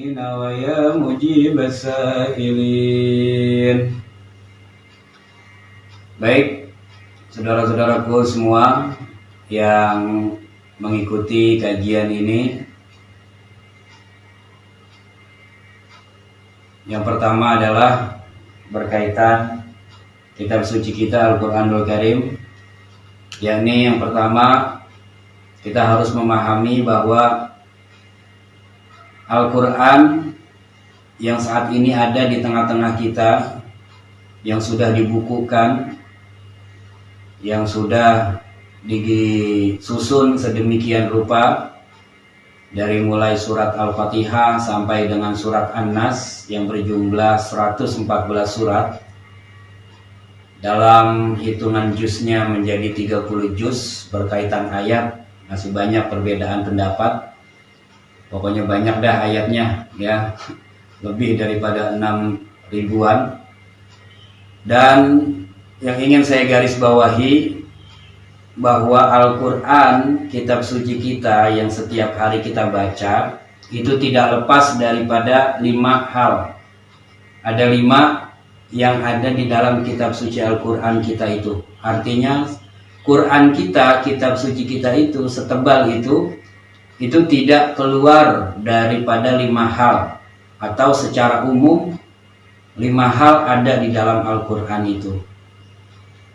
الضالين ويا مجيب السائلين. Baik, saudara-saudaraku semua yang mengikuti kajian ini, yang pertama adalah berkaitan kitab suci kita Al-Quranul Karim, yakni yang pertama kita harus memahami bahwa Al-Quran yang saat ini ada di tengah-tengah kita, yang sudah dibukukan, yang sudah disusun sedemikian rupa, dari mulai surat Al-Fatihah sampai dengan surat An-Nas yang berjumlah 114 surat, dalam hitungan juznya menjadi 30 juz. Berkaitan ayat masih banyak perbedaan pendapat, pokoknya banyak dah ayatnya ya, lebih daripada 6.000-an. Dan yang ingin saya garis bawahi bahwa Al-Quran, kitab suci kita yang setiap hari kita baca, itu tidak lepas daripada 5 hal. Ada 5 yang ada di dalam kitab suci Al-Quran kita itu. Artinya Quran kita, kitab suci kita itu setebal itu tidak keluar daripada 5 hal, atau secara umum 5 hal ada di dalam Al-Quran itu,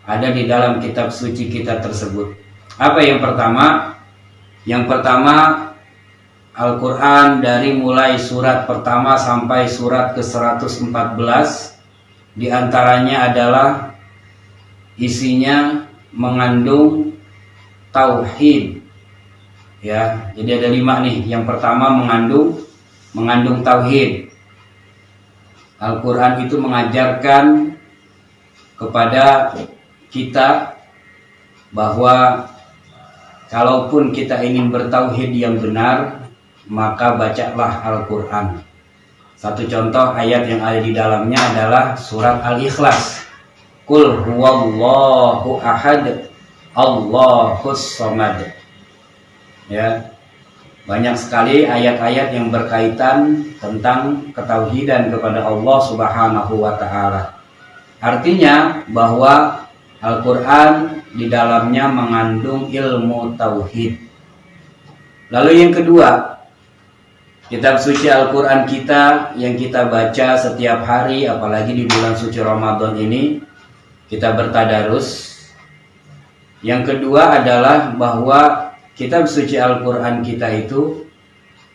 ada di dalam kitab suci kita tersebut. Apa yang pertama? Yang pertama, Al-Quran dari mulai surat pertama sampai surat ke-114, diantaranya adalah isinya mengandung tauhid. Ya, jadi ada 5 nih. Yang pertama mengandung tauhid. Al-Quran itu mengajarkan kepada kita bahwa kalaupun kita ingin bertauhid yang benar, maka bacalah Al-Quran. Satu contoh ayat yang ada di dalamnya adalah surat Al-Ikhlas. Qul huwallahu ahad, Allahus samad. Ya, banyak sekali ayat-ayat yang berkaitan tentang ketauhidan kepada Allah Subhanahu wa Ta'ala. Artinya bahwa Al-Quran di dalamnya mengandung ilmu tauhid. Lalu yang kedua, kitab suci Al-Quran kita yang kita baca setiap hari, apalagi di bulan suci Ramadan ini, kita bertadarus. Yang kedua adalah bahwa kitab suci Al-Quran kita itu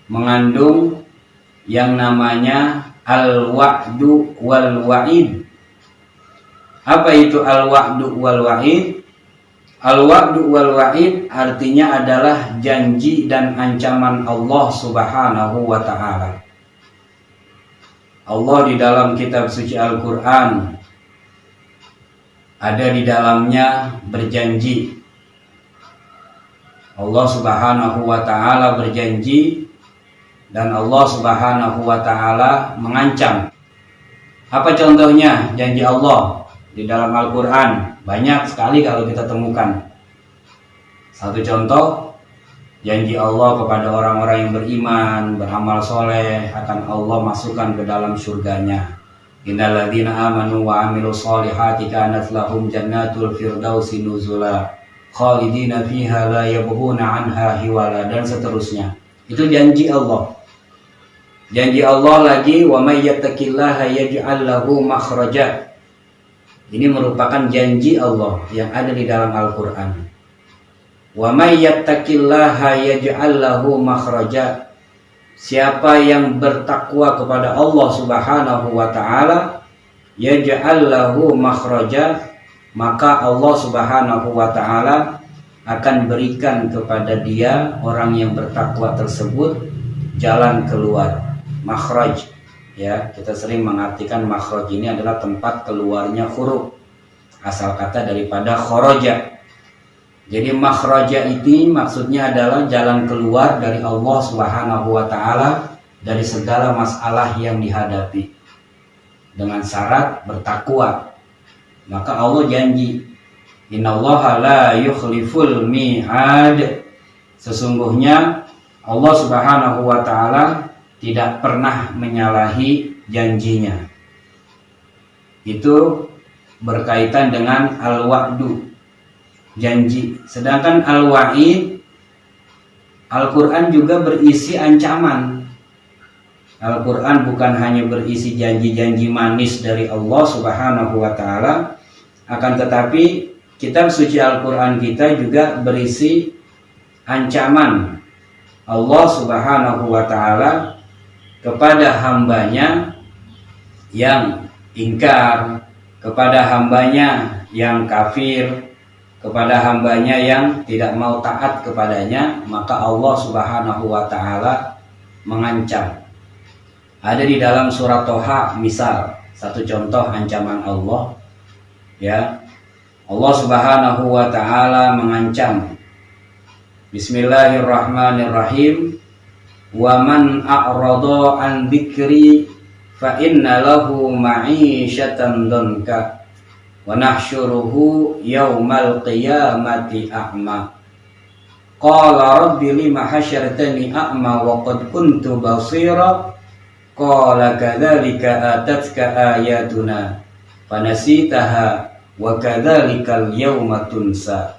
mengandung yang namanya al-wa'du wal-wa'id. Apa itu al-wa'du wal-wa'id? Al-wa'du wal-wa'id artinya adalah janji dan ancaman Allah Subhanahu wa Ta'ala. Allah di dalam kitab suci Al-Quran ada di dalamnya berjanji. Allah Subhanahu wa Ta'ala berjanji, dan Allah Subhanahu wa Ta'ala mengancam. Apa contohnya janji Allah di dalam Al-Quran? Banyak sekali kalau kita temukan. Satu contoh, janji Allah kepada orang-orang yang beriman, beramal soleh, akan Allah masukkan ke dalam surganya. Innal ladzina amanu wa amilus solihati kanat lahum jannatul firdausi nuzula khalidina fiha la yabghuna anha hiwala, dan seterusnya. Itu janji Allah. Janji Allah lagi, wa may yattaqillaha yaj'al lahu makhraja. Ini merupakan janji Allah yang ada di dalam Al-Quran. Wa may yattaqillaha yaj'al lahu makhraja. Siapa yang bertakwa kepada Allah Subhanahu wa Ta'ala, yaj'al lahu makhraja, maka Allah Subhanahu wa Ta'ala akan berikan kepada dia, orang yang bertakwa tersebut, jalan keluar. Makhraj, ya, kita sering mengartikan makhraj ini adalah tempat keluarnya huruf, asal kata daripada kharaja. Jadi makhraja ini maksudnya adalah jalan keluar dari Allah Subhanahu wa Ta'ala dari segala masalah yang dihadapi, dengan syarat bertakwa. Maka Allah janji, innallaha la yukhliful mi'ad. Sesungguhnya Allah Subhanahu wa Ta'ala tidak pernah menyalahi janjinya. Itu berkaitan dengan al-wa'du, janji. Sedangkan al-wa'id, Al-Quran juga berisi ancaman. Al-Quran bukan hanya berisi janji-janji manis dari Allah Subhanahu wa ta'ala, akan tetapi kitab suci Al-Quran kita juga berisi ancaman Allah Subhanahu wa ta'ala kepada hambanya yang ingkar, kepada hambanya yang kafir, kepada hambanya yang tidak mau taat kepadanya. Maka Allah Subhanahu wa ta'ala mengancam. Ada di dalam surat Toha, misal satu contoh ancaman Allah, ya. Allah Subhanahu wa ta'ala mengancam, Bismillahirrahmanirrahim, wa man a'rada an dzikri fa inna lahu ma'isyatan dhanka wa nahsyuruhu yaumal qiyamati a'ma qala rabbi lima hasyartani a'ma wa qad kuntu basira qala kadzalika atatka ayatuna fanasitaha wa kadzalikal yauma tunsa.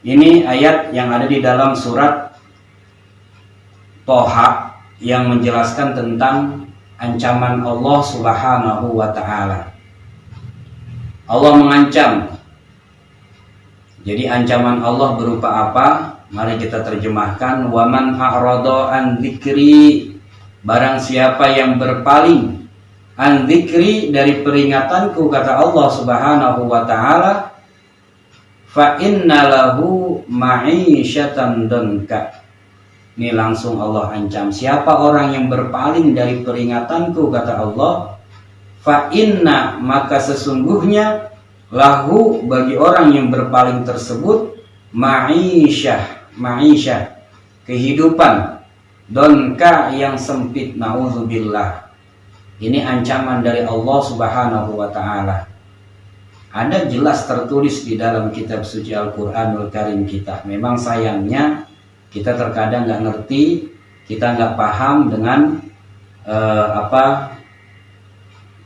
Ini ayat yang ada di dalam surat Toha yang menjelaskan tentang ancaman Allah Subhanahu wa ta'ala. Allah mengancam. Jadi ancaman Allah berupa apa? Mari kita terjemahkan. Wa man a'rada an dzikri, barang siapa yang berpaling an dzikri, dari peringatanku, kata Allah Subhanahu wa ta'ala, fa inna lahu ma'isyatan dhanka. Ini langsung Allah ancam. Siapa orang yang berpaling dari peringatanku, kata Allah, fa inna, maka sesungguhnya, lahu, bagi orang yang berpaling tersebut, ma'isyah, kehidupan, dhanka, yang sempit, na'udzubillah. Ini ancaman dari Allah Subhanahu wa ta'ala. Ada jelas tertulis di dalam kitab suci Al-Quranul Karim kita. Memang sayangnya kita terkadang nggak ngerti, kita nggak paham dengan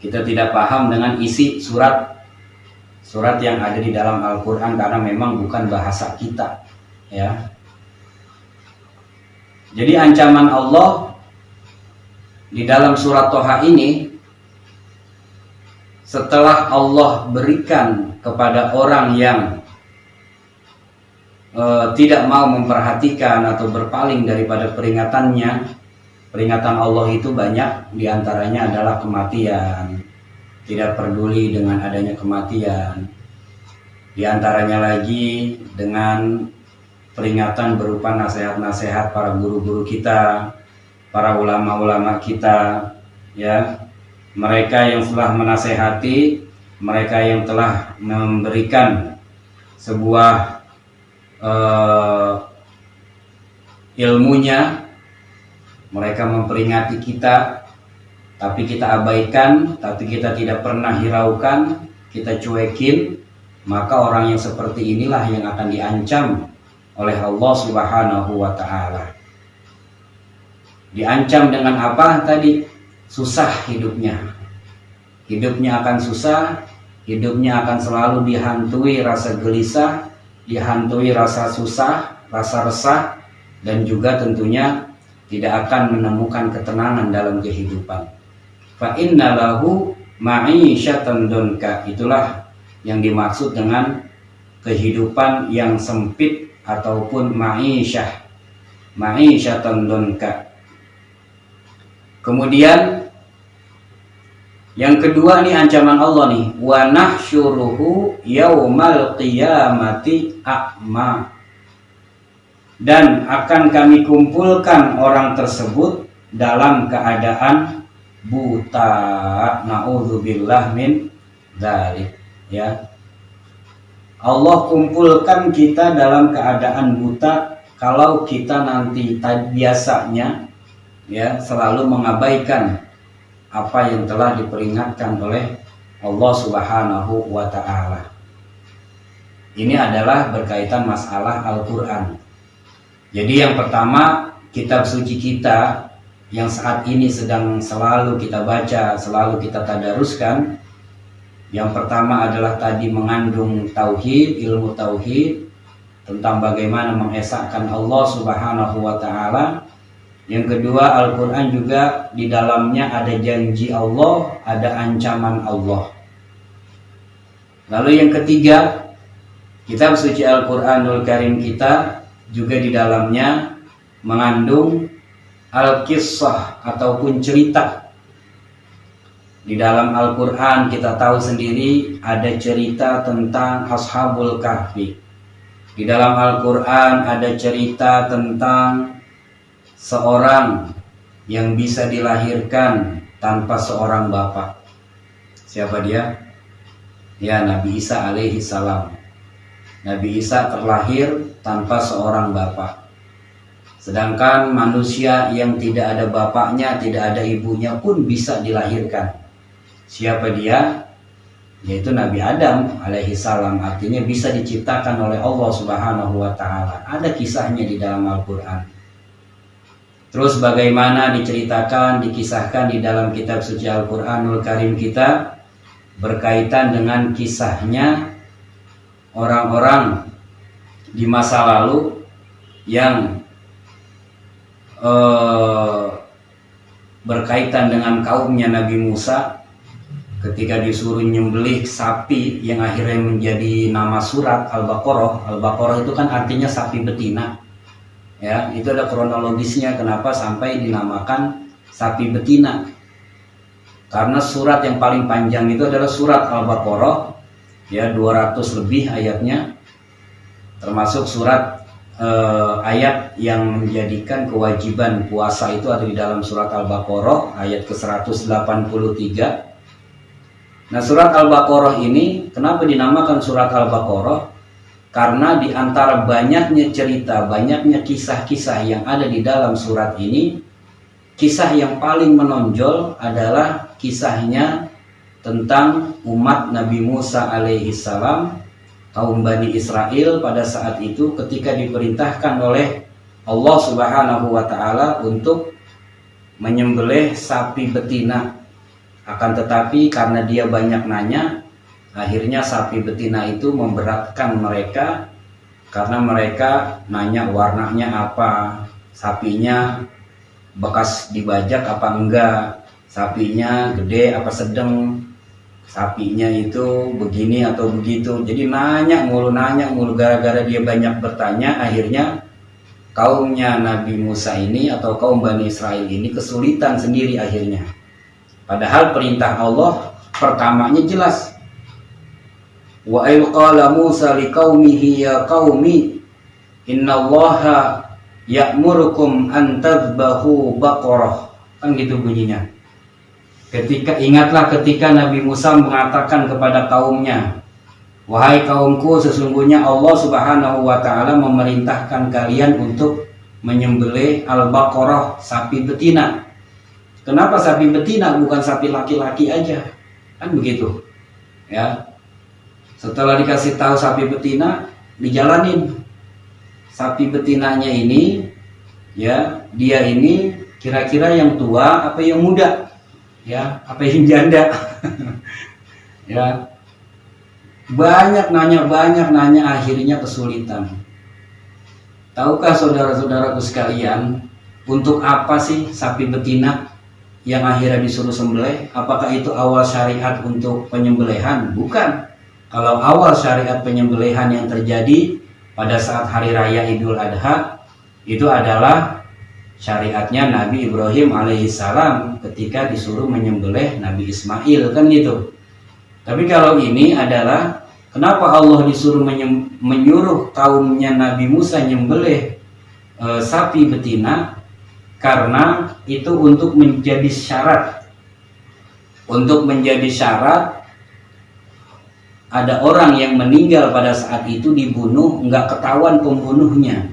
kita tidak paham dengan isi surat yang ada di dalam Al-Quran, karena memang bukan bahasa kita, ya. Jadi ancaman Allah di dalam surat Toha ini, setelah Allah berikan kepada orang yang tidak mau memperhatikan atau berpaling daripada peringatannya. Peringatan Allah itu banyak, diantaranya adalah kematian, tidak peduli dengan adanya kematian. Diantaranya lagi dengan peringatan berupa nasihat-nasihat para guru-guru kita, para ulama-ulama kita, ya. Mereka yang telah menasehati, mereka yang telah memberikan sebuah ilmunya, mereka memperingati kita, tapi kita abaikan, tapi kita tidak pernah hiraukan, kita cuekin. Maka orang yang seperti inilah yang akan diancam oleh Allah Subhanahu wa ta'ala. Diancam dengan apa tadi? Susah hidupnya. Hidupnya akan susah, hidupnya akan selalu dihantui rasa gelisah, dihantui rasa susah, rasa resah, dan juga tentunya tidak akan menemukan ketenangan dalam kehidupan. Fa inna lahu ma'isyatan dhanka. Itulah yang dimaksud dengan kehidupan yang sempit ataupun ma'isyatan dhanka. Kemudian yang kedua nih ancaman Allah nih, wa nahsyuruhu yaumal qiyamati a'ma. Dan akan kami kumpulkan orang tersebut dalam keadaan buta. Na'udzubillah min dzalik, ya. Allah kumpulkan kita dalam keadaan buta kalau kita nanti biasanya, ya, selalu mengabaikan apa yang telah diperingatkan oleh Allah Subhanahu wa ta'ala. Ini adalah berkaitan masalah Al-Quran. Jadi yang pertama, kitab suci kita yang saat ini sedang selalu kita baca, selalu kita tadaruskan. Yang pertama adalah tadi mengandung tauhid, ilmu tauhid tentang bagaimana mengesahkan Allah Subhanahu wa taala. Yang kedua, Al-Qur'an juga di dalamnya ada janji Allah, ada ancaman Allah. Lalu yang ketiga, kitab suci Al-Qur'anul Karim kita juga di dalamnya mengandung al-qissah ataupun cerita. Di dalam Al-Quran kita tahu sendiri ada cerita tentang Ashabul Kahfi. Di dalam Al-Quran ada cerita tentang seorang yang bisa dilahirkan tanpa seorang bapak. Siapa dia? Ya, Nabi Isa alaihi salam. Nabi Isa terlahir tanpa seorang bapak. Sedangkan manusia yang tidak ada bapaknya, tidak ada ibunya pun bisa dilahirkan. Siapa dia? Yaitu Nabi Adam alaihi salam. Artinya bisa diciptakan oleh Allah Subhanahu wa taala. Ada kisahnya di dalam Al-Qur'an. Terus bagaimana diceritakan, dikisahkan di dalam kitab suci Al-Qur'anul Karim kita berkaitan dengan kisahnya orang-orang di masa lalu yang berkaitan dengan kaumnya Nabi Musa ketika disuruh nyembelih sapi yang akhirnya menjadi nama surat Al-Baqarah. Al-Baqarah itu kan artinya sapi betina. Ya, itu ada kronologisnya kenapa sampai dinamakan sapi betina. Karena surat yang paling panjang itu adalah surat Al-Baqarah, ya 200 lebih ayatnya, termasuk surat ayat yang menjadikan kewajiban puasa itu ada di dalam surat Al-Baqarah ayat ke-183. Nah, surat Al-Baqarah ini kenapa dinamakan surat Al-Baqarah? Karena di antara banyaknya cerita, banyaknya kisah-kisah yang ada di dalam surat ini, kisah yang paling menonjol adalah kisahnya tentang umat Nabi Musa alaihi salam, kaum Bani Israel pada saat itu ketika diperintahkan oleh Allah Subhanahu wa taala untuk menyembelih sapi betina. Akan tetapi karena dia banyak nanya, akhirnya sapi betina itu memberatkan mereka karena mereka nanya warnanya apa, sapinya bekas dibajak apa enggak, sapinya gede apa sedang, sapinya itu begini atau begitu. Jadi nanya mulu gara-gara dia banyak bertanya, akhirnya kaumnya Nabi Musa ini atau kaum Bani Israel ini kesulitan sendiri akhirnya. Padahal perintah Allah pertamanya jelas. Wa il qala Musa liqaumihi ya qaumi innallaha ya'murukum an tadhbahu baqarah. Kan gitu bunyinya. Ingatlah ketika Nabi Musa mengatakan kepada kaumnya, wahai kaumku, sesungguhnya Allah Subhanahu wa taala memerintahkan kalian untuk menyembelih al-baqarah, sapi betina. Kenapa sapi betina bukan sapi laki-laki aja? Kan begitu. Ya. Setelah dikasih tahu sapi betina, dijalanin. Sapi betinanya ini, ya, dia ini kira-kira yang tua apa yang muda? Ya, apa yang janda? Ya. Banyak nanya, akhirnya kesulitan. Tahukah saudara-saudaraku sekalian, untuk apa sih sapi betina yang akhirnya disuruh sembelih? Apakah itu awal syariat untuk penyembelihan? Bukan. Kalau awal syariat penyembelihan yang terjadi pada saat hari raya Idul Adha, itu adalah syariatnya Nabi Ibrahim alaihissalam ketika disuruh menyembelih Nabi Ismail, kan gitu. Tapi kalau ini adalah kenapa Allah disuruh menyuruh kaumnya Nabi Musa nyembelih sapi betina? Karena itu untuk menjadi syarat. Untuk menjadi syarat ada orang yang meninggal pada saat itu dibunuh, nggak ketahuan pembunuhnya,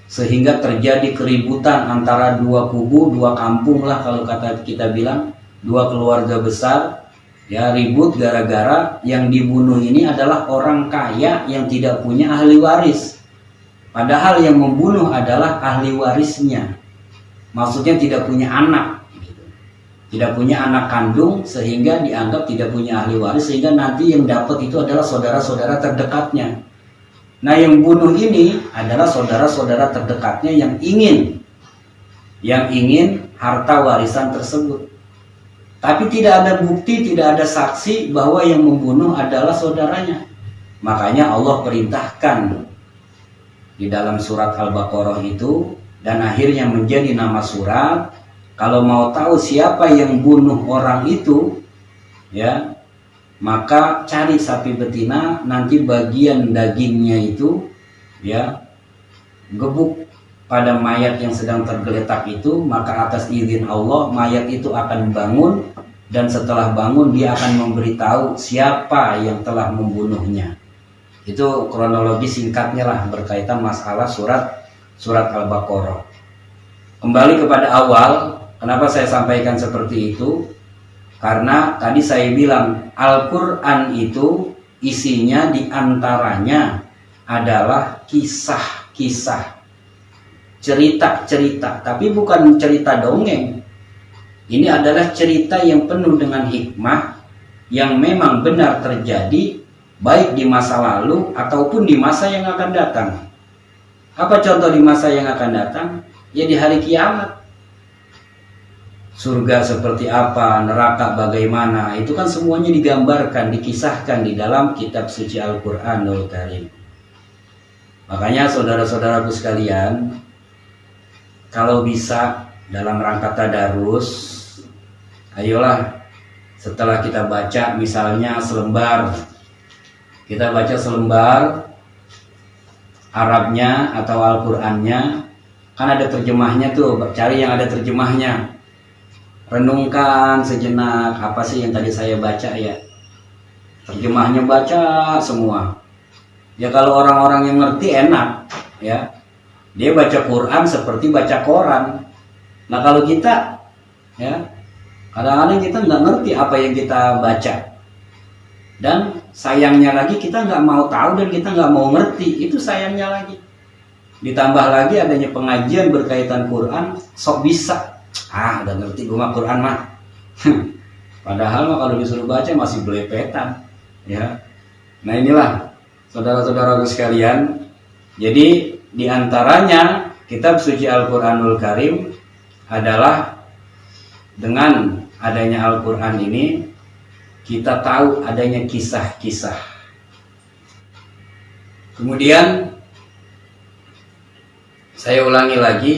sehingga terjadi keributan antara dua kubu, dua kampung lah kalau kata kita bilang, dua keluarga besar. Ya, ribut gara-gara yang dibunuh ini adalah orang kaya yang tidak punya ahli waris. Padahal yang membunuh adalah ahli warisnya. Maksudnya tidak punya anak, tidak punya anak kandung, sehingga dianggap tidak punya ahli waris, sehingga nanti yang dapat itu adalah saudara-saudara terdekatnya. Nah, yang bunuh ini adalah saudara-saudara terdekatnya yang ingin harta warisan tersebut. Tapi tidak ada bukti, tidak ada saksi bahwa yang membunuh adalah saudaranya. Makanya Allah perintahkan di dalam surat Al-Baqarah itu, dan akhirnya menjadi nama surat, kalau mau tahu siapa yang bunuh orang itu, ya, maka cari sapi betina, nanti bagian dagingnya itu, ya, gebuk pada mayat yang sedang tergeletak itu, maka atas izin Allah mayat itu akan bangun, dan setelah bangun dia akan memberitahu siapa yang telah membunuhnya. Itu kronologi singkatnya lah berkaitan masalah surat Al-Baqarah. Kembali kepada awal, kenapa saya sampaikan seperti itu? Karena tadi saya bilang Al-Quran itu isinya diantaranya adalah kisah-kisah, cerita-cerita, tapi bukan cerita dongeng. Ini adalah cerita yang penuh dengan hikmah yang memang benar terjadi baik di masa lalu ataupun di masa yang akan datang. Apa contoh di masa yang akan datang? Ya di hari kiamat. Surga seperti apa, neraka bagaimana, itu kan semuanya digambarkan, dikisahkan di dalam kitab suci Al-Quranul Karim. Makanya saudara-saudaraku sekalian, kalau bisa dalam rangka tadarus, ayolah setelah kita baca misalnya selembar, kita baca selembar Arabnya atau Al-Qur'annya, kan ada terjemahnya tuh, cari yang ada terjemahnya, renungkan sejenak apa sih yang tadi saya baca ya, terjemahnya baca semua. Ya kalau orang-orang yang ngerti enak ya, dia baca Quran seperti baca koran. Nah kalau kita ya, kadang-kadang kita nggak ngerti apa yang kita baca, dan sayangnya lagi kita nggak mau tahu dan kita nggak mau ngerti, itu sayangnya lagi. Ditambah lagi adanya pengajian berkaitan Quran, sok bisa, udah ngerti gue mah Quran mah. Padahal mah kalau disuruh baca masih belepetan ya. Nah inilah saudara-saudaraku sekalian, jadi diantaranya kitab suci Al-Quranul Karim adalah dengan adanya Al-Quran ini kita tahu adanya kisah-kisah. Kemudian saya ulangi lagi,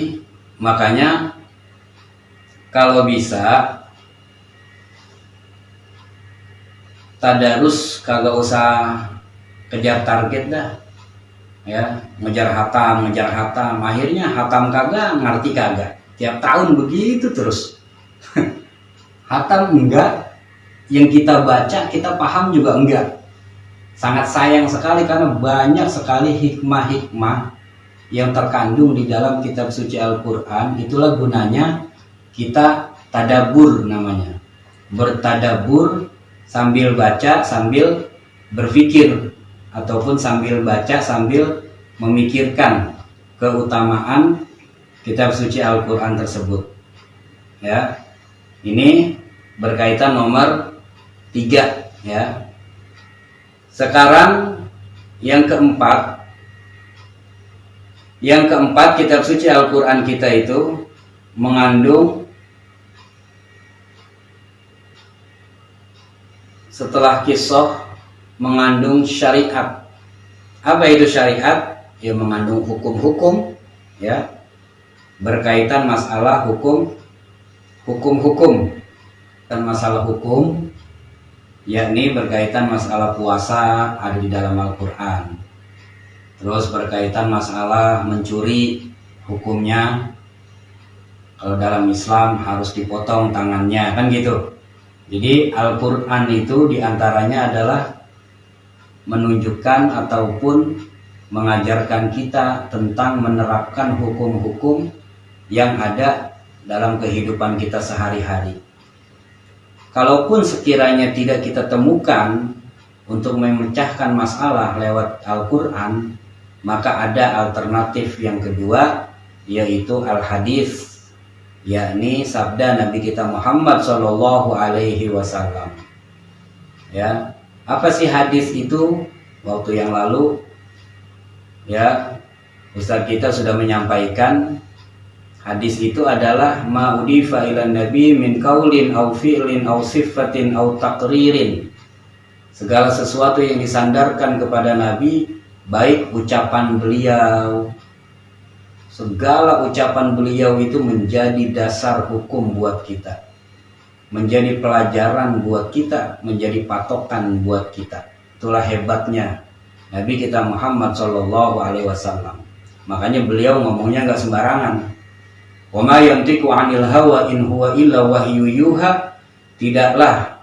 makanya kalau bisa tadarus kagak usah kejar target dah ya, ngejar hatam, akhirnya hatam kagak, ngerti kagak, tiap tahun begitu terus. Hatam enggak, yang kita baca kita paham juga enggak. Sangat sayang sekali karena banyak sekali hikmah-hikmah yang terkandung di dalam kitab suci Al-Quran. Itulah gunanya kita tadabur namanya, bertadabur sambil baca sambil berpikir, ataupun sambil baca sambil memikirkan keutamaan kitab suci Al-Quran tersebut ya. Ini berkaitan nomor 3 ya. Sekarang yang keempat kitab suci Al-Quran kita itu mengandung, setelah kisah, mengandung syariat. Apa itu syariat? Ya mengandung hukum-hukum ya, berkaitan masalah hukum dan masalah hukum, yakni berkaitan masalah puasa ada di dalam Al-Quran. Terus berkaitan masalah mencuri, hukumnya kalau dalam Islam harus dipotong tangannya, kan gitu. Jadi Al-Quran itu diantaranya adalah menunjukkan ataupun mengajarkan kita tentang menerapkan hukum-hukum yang ada dalam kehidupan kita sehari-hari. Kalaupun sekiranya tidak kita temukan untuk memecahkan masalah lewat Al-Quran, maka ada alternatif yang kedua, yaitu Al-Hadis yakni sabda Nabi kita Muhammad Shallallahu Alaihi Wasallam. Ya, apa sih hadis itu? Waktu yang lalu, ya, Ustaz kita sudah menyampaikan hadis itu adalah ma'udifa ilan nabi min qaulin au fi'lin au sifatin au taqririn. Segala sesuatu yang disandarkan kepada Nabi, baik ucapan beliau, segala ucapan beliau itu menjadi dasar hukum buat kita, menjadi pelajaran buat kita, menjadi patokan buat kita. Itulah hebatnya Nabi kita Muhammad Shallallahu Alaihi Wasallam. Makanya beliau ngomongnya nggak sembarangan. Wa ma yantiqu 'anil hawa in huwa illa wahyu yuha. Tidaklah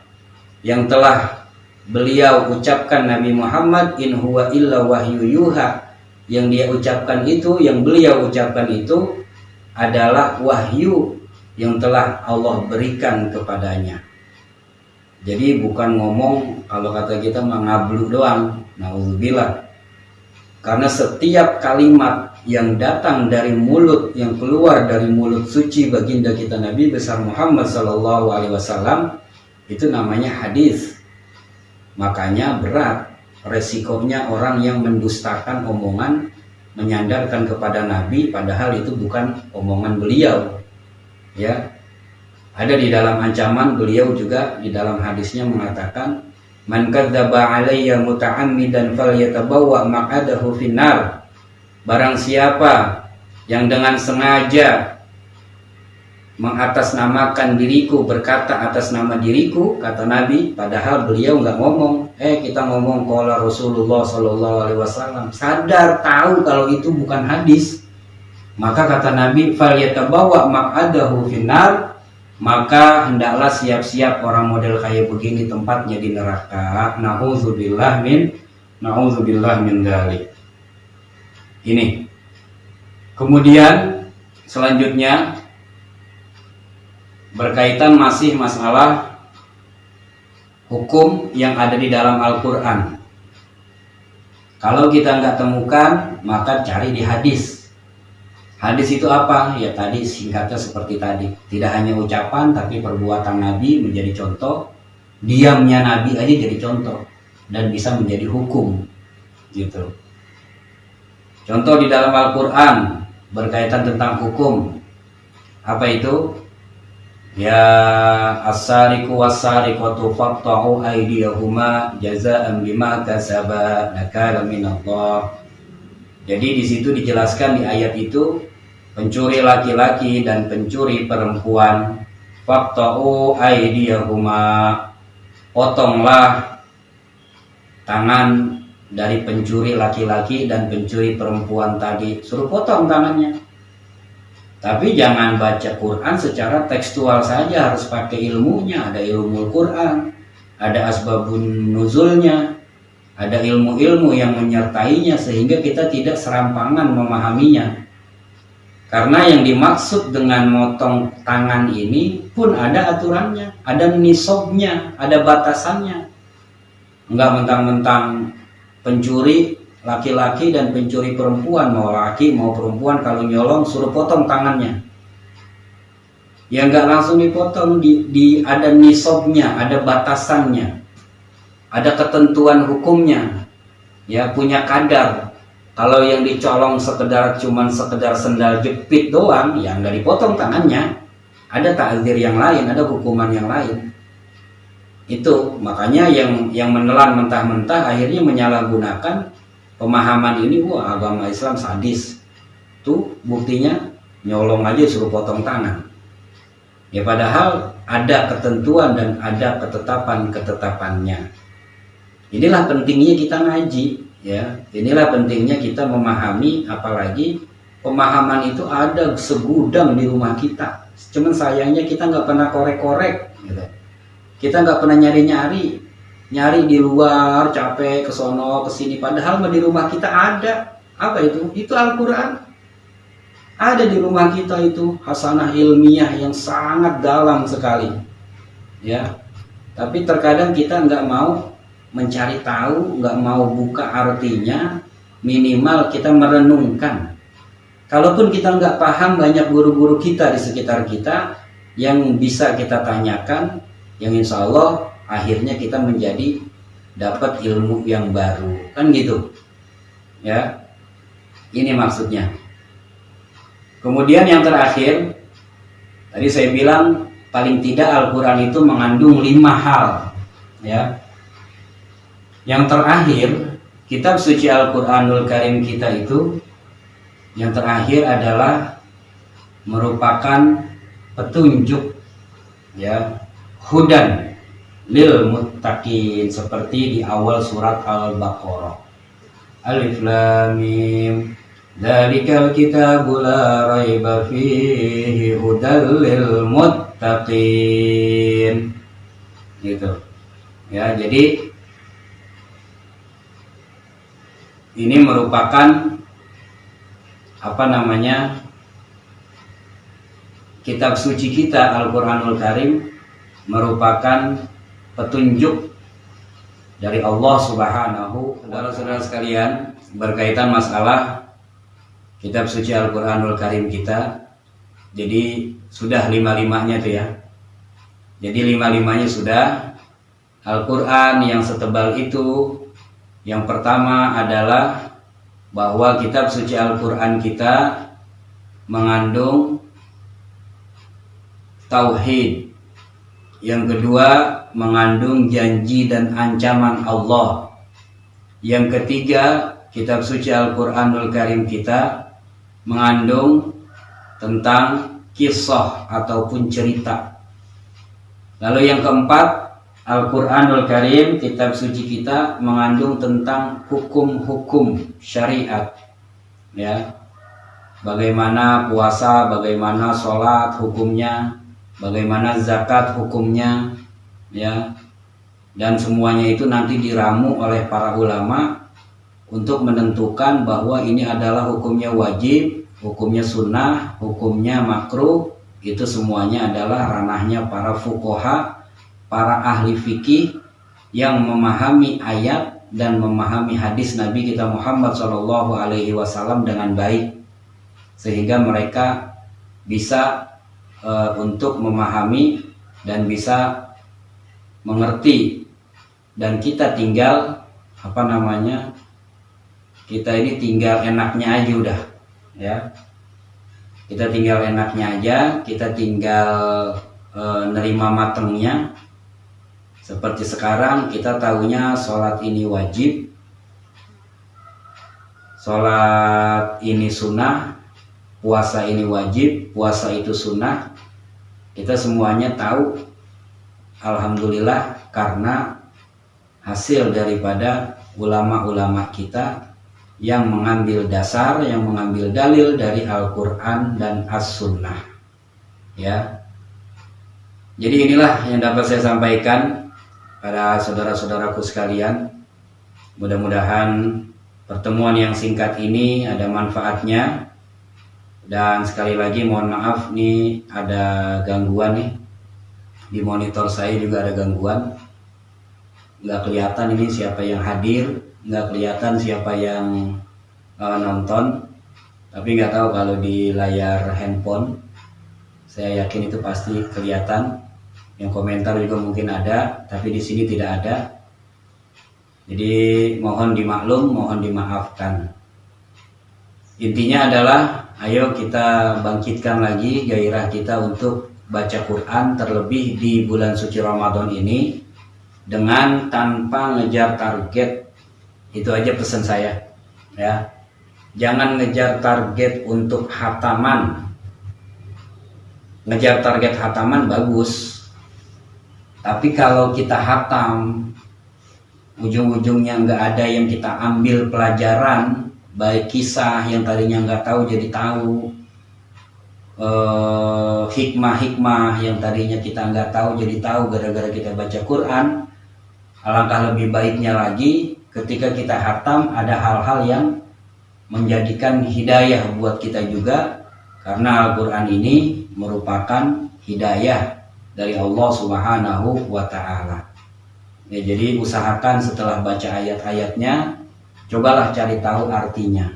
yang telah beliau ucapkan Nabi Muhammad in huwa illa wahyu yuha. Yang dia ucapkan itu, yang beliau ucapkan itu adalah wahyu yang telah Allah berikan kepadanya. Jadi bukan ngomong, kalau kata kita mengablu doang. Nauzubillah. Karena setiap kalimat yang datang dari mulut, yang keluar dari mulut suci baginda kita Nabi besar Muhammad Sallallahu Alaihi Wasallam, itu namanya hadis. Makanya berat resikonya orang yang mendustakan omongan, menyandarkan kepada Nabi padahal itu bukan omongan beliau. Ya, ada di dalam ancaman beliau juga di dalam hadisnya mengatakan, man kadzdzaba alayya muta'ammidan falyatabawwa maq'adahu finnar. Barang siapa yang dengan sengaja mengatasnamakan diriku, berkata atas nama diriku, kata Nabi, padahal beliau nggak ngomong. Kita ngomong qala Rasulullah Sallallahu Alaihi Wasallam, sadar tahu kalau itu bukan hadis. Maka kata Nabi, falyatabawa maq'adahu finnar, maka hendaklah siap-siap orang model kayak begini tempatnya di neraka. Nauzubillah min dzalik. Ini. Kemudian selanjutnya berkaitan masih masalah hukum yang ada di dalam Al-Quran. Kalau kita nggak temukan, maka cari di hadis. Hadis itu apa? Ya tadi singkatnya seperti tadi. Tidak hanya ucapan, tapi perbuatan Nabi menjadi contoh. Diamnya Nabi aja jadi contoh. Dan bisa menjadi hukum. Gitu. Contoh di dalam Al-Quran berkaitan tentang hukum. Apa itu? Ya as-sariqu was-sariqatu faqta'u aydiyahuma jazaa'an bima kasaba nakalan minallah. Jadi di situ dijelaskan di ayat itu, pencuri laki-laki dan pencuri perempuan, faqta'u aydiyahuma, potonglah tangan dari pencuri laki-laki dan pencuri perempuan tadi, suruh potong tangannya. Tapi jangan baca Quran secara tekstual saja, harus pakai ilmunya. Ada ilmu Quran, ada asbabun nuzulnya, ada ilmu-ilmu yang menyertainya sehingga kita tidak serampangan memahaminya. Karena yang dimaksud dengan motong tangan ini pun ada aturannya, ada nisabnya, ada batasannya. Enggak mentang-mentang pencuri laki-laki dan pencuri perempuan, mau laki mau perempuan, kalau nyolong suruh potong tangannya. Ya nggak langsung dipotong, ada nisabnya, ada batasannya, ada ketentuan hukumnya, ya punya kadar. Kalau yang dicolong cuman sekedar sendal jepit doang, ya nggak dipotong tangannya, ada ta'zir yang lain, ada hukuman yang lain. Itu makanya yang menelan mentah-mentah akhirnya menyalahgunakan pemahaman ini. Wah, agama Islam sadis. Tuh buktinya nyolong aja suruh potong tangan. Ya padahal ada ketentuan dan ada ketetapan-ketetapannya. Inilah pentingnya kita ngaji, ya. Inilah pentingnya kita memahami, apalagi pemahaman itu ada segudang di rumah kita. Cuman sayangnya kita nggak pernah korek-korek, gitu. Kita nggak pernah nyari di luar, capek ke sono ke sini, padahal di rumah kita ada. Apa itu? Itu Al-Qur'an. Ada di rumah kita itu hasanah ilmiah yang sangat dalam sekali. Ya. Tapi terkadang kita nggak mau mencari tahu, nggak mau buka artinya, minimal kita merenungkan. Kalaupun kita nggak paham, banyak guru-guru kita di sekitar kita yang bisa kita tanyakan, yang insya Allah akhirnya kita menjadi dapat ilmu yang baru, kan gitu ya. Ini maksudnya. Kemudian yang terakhir, tadi saya bilang paling tidak Al-Quran itu mengandung 5 hal ya. Yang terakhir, kitab suci Al-Quranul Karim kita itu yang terakhir adalah merupakan petunjuk ya, hudan lil muttaqin, seperti di awal surat Al-Baqarah. Alif Lam Mim, dzalikal kitabu la raiba fihi hudal lil muttaqin. Gitu. Ya, jadi ini merupakan kitab suci kita Al-Quranul Karim merupakan petunjuk dari Allah Subhanahu. Saudara-saudara sekalian, berkaitan masalah kitab suci Al-Quranul Karim kita, jadi sudah 5-5-nya tuh ya. Jadi 5-5-nya sudah. Al-Quran yang setebal itu, yang pertama adalah bahwa kitab suci Al-Quran kita mengandung tauhid. Yang kedua, mengandung janji dan ancaman Allah. Yang ketiga, kitab suci Al-Quranul Karim kita mengandung tentang kisah ataupun cerita. Lalu yang keempat, Al-Quranul Karim, kitab suci kita mengandung tentang hukum-hukum syariat ya. Bagaimana puasa, bagaimana sholat hukumnya, bagaimana zakat hukumnya ya. Dan semuanya itu nanti diramu oleh para ulama untuk menentukan bahwa ini adalah hukumnya wajib, hukumnya sunnah, hukumnya makruh. Itu semuanya adalah ranahnya para fuqaha, para ahli fikih yang memahami ayat dan memahami hadis Nabi kita Muhammad SAW dengan baik, sehingga mereka bisa untuk memahami dan bisa mengerti. Dan kita tinggal kita ini tinggal enaknya aja udah ya. Kita tinggal enaknya aja, kita tinggal nerima matengnya. Seperti sekarang kita tahunya sholat ini wajib, sholat ini sunnah, puasa ini wajib, puasa itu sunnah. Kita semuanya tahu, alhamdulillah, karena hasil daripada ulama-ulama kita yang mengambil dasar, yang mengambil dalil dari Al-Quran dan As-Sunnah ya. Jadi inilah yang dapat saya sampaikan pada saudara-saudaraku sekalian. Mudah-mudahan pertemuan yang singkat ini ada manfaatnya. Dan sekali lagi mohon maaf nih, ada gangguan nih di monitor saya, juga ada gangguan. Nggak kelihatan ini siapa yang hadir, nggak kelihatan siapa yang nonton. Tapi nggak tahu kalau di layar handphone, saya yakin itu pasti kelihatan. Yang komentar juga mungkin ada, tapi di sini tidak ada. Jadi mohon dimaklum, mohon dimaafkan. Intinya adalah ayo kita bangkitkan lagi gairah kita untuk baca Quran, terlebih di bulan suci Ramadan ini, dengan tanpa ngejar target. Itu aja pesan saya ya. Jangan ngejar target untuk hataman. Ngejar target hataman bagus, tapi kalau kita hatam, ujung-ujungnya nggak ada yang kita ambil pelajaran, baik kisah yang tadinya nggak tahu jadi tahu, hikmah-hikmah yang tadinya kita nggak tahu jadi tahu gara-gara kita baca Quran. Alangkah lebih baiknya lagi ketika kita hatam ada hal-hal yang menjadikan hidayah buat kita juga, karena Al-Quran ini merupakan hidayah dari Allah Subhanahu wa Ta'ala ya. Jadi usahakan setelah baca ayat-ayatnya, cobalah cari tahu artinya.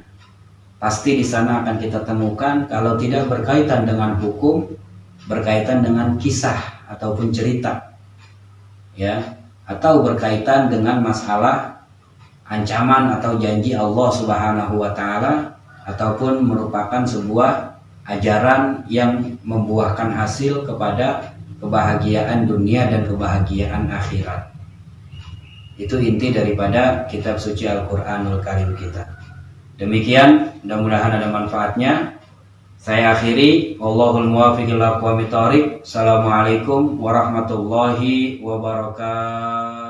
pasti di sana akan kita temukan kalau tidak berkaitan dengan hukum, berkaitan dengan kisah ataupun cerita, ya, atau berkaitan dengan masalah ancaman atau janji Allah Subhanahu wa taala, ataupun merupakan sebuah ajaran yang membuahkan hasil kepada kebahagiaan dunia dan kebahagiaan akhirat. Itu inti daripada kitab suci Al-Qur'anul Karim kita. Demikian, mudah-mudahan ada manfaatnya. Saya akhiri, wallahul muwaffiq ila aqwamit thoriq. Assalamualaikum warahmatullahi wabarakatuh.